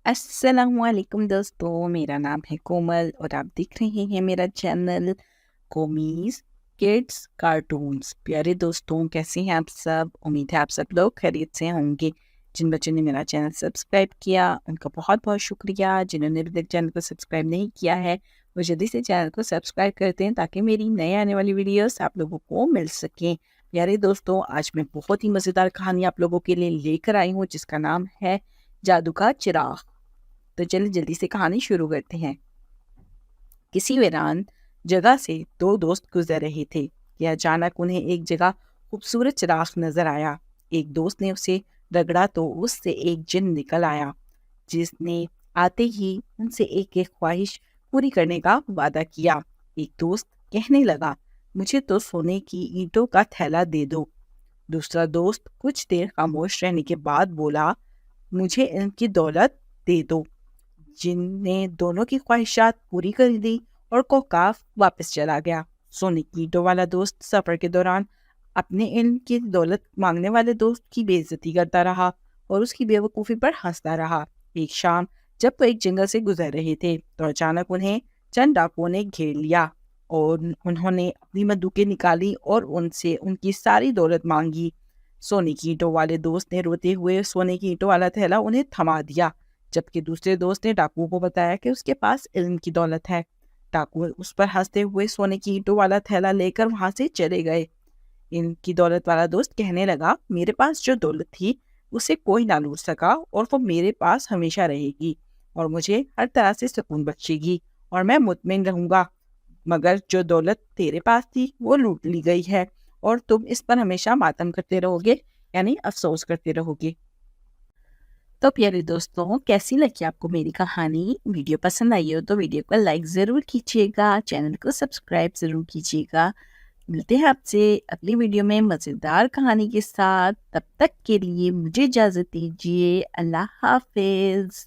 अस्सलामुअलैकुम दोस्तों, मेरा नाम है कोमल और आप देख रहे हैं मेरा चैनल कोमीज किड्स कार्टून्स। प्यारे दोस्तों, कैसे हैं आप सब? उम्मीद है आप सब लोग खैरियत से होंगे। जिन बच्चों ने मेरा चैनल सब्सक्राइब किया उनका बहुत बहुत शुक्रिया। जिन्होंने अभी तक चैनल को सब्सक्राइब नहीं किया है वो जल्दी से चैनल को सब्सक्राइब करते हैं ताकि मेरी नए आने वाली वीडियोस आप लोगों को मिल सकें। प्यारे दोस्तों, आज मैं बहुत ही मज़ेदार कहानी आप लोगों के लिए लेकर आई हूँ जिसका नाम है जादू का चिराग। तो चलिए जल्दी से कहानी शुरू करते हैं। किसी वीरान जगह से दो दोस्त गुजर रहे थे कि अचानक उन्हें एक जगह खूबसूरत चिराग नजर आया। एक दोस्त ने उसे रगड़ा तो उससे एक जिन निकल आया जिसने आते ही उनसे एक एक ख्वाहिश पूरी करने का वादा किया। एक दोस्त कहने लगा, मुझे तो सोने की ईंटों का थैला दे दो। दूसरा दोस्त कुछ देर खामोश रहने के बाद बोला, मुझे इनकी दौलत दे दो। जिनने दोनों की ख्वाहिशात पूरी कर दी और कोकाफ वापस चला गया। सोने की ईंटों वाला दोस्त सफर के दौरान अपने इल्म की दौलत मांगने वाले दोस्त की बेइज्जती करता रहा और उसकी बेवकूफ़ी पर हंसता रहा। एक शाम जब वो एक जंगल से गुजर रहे थे तो अचानक उन्हें चंद डाकुओं ने घेर लिया और उन्होंने अपनी बंदूकें निकाली और उनसे उनकी सारी दौलत मांगी। सोने की ईंटों वाले दोस्त ने रोते हुए सोने की ईंटों वाला थैला उन्हें थमा दिया, जबकि दूसरे दोस्त ने डाकुओं को बताया कि उसके पास इल्म की दौलत है। डाकू उस पर हंसते हुए सोने की ईंटों वाला थैला लेकर वहां से चले गए। इनकी दौलत वाला दोस्त कहने लगा, मेरे पास जो दौलत थी उसे कोई ना लूट सका और वो मेरे पास हमेशा रहेगी और मुझे हर तरह से सुकून बख्शेगी और मैं मुतमिन रहूंगा। मगर जो दौलत तेरे पास थी वो लूट ली गई है और तुम इस पर हमेशा मातम करते रहोगे, यानी अफसोस करते रहोगे। तो प्यारे दोस्तों, कैसी लगी आपको मेरी कहानी? वीडियो पसंद आई हो तो वीडियो को लाइक ज़रूर कीजिएगा, चैनल को सब्सक्राइब ज़रूर कीजिएगा। मिलते हैं आपसे अगली वीडियो में मज़ेदार कहानी के साथ। तब तक के लिए मुझे इजाज़त दीजिए। अल्लाह हाफिज़।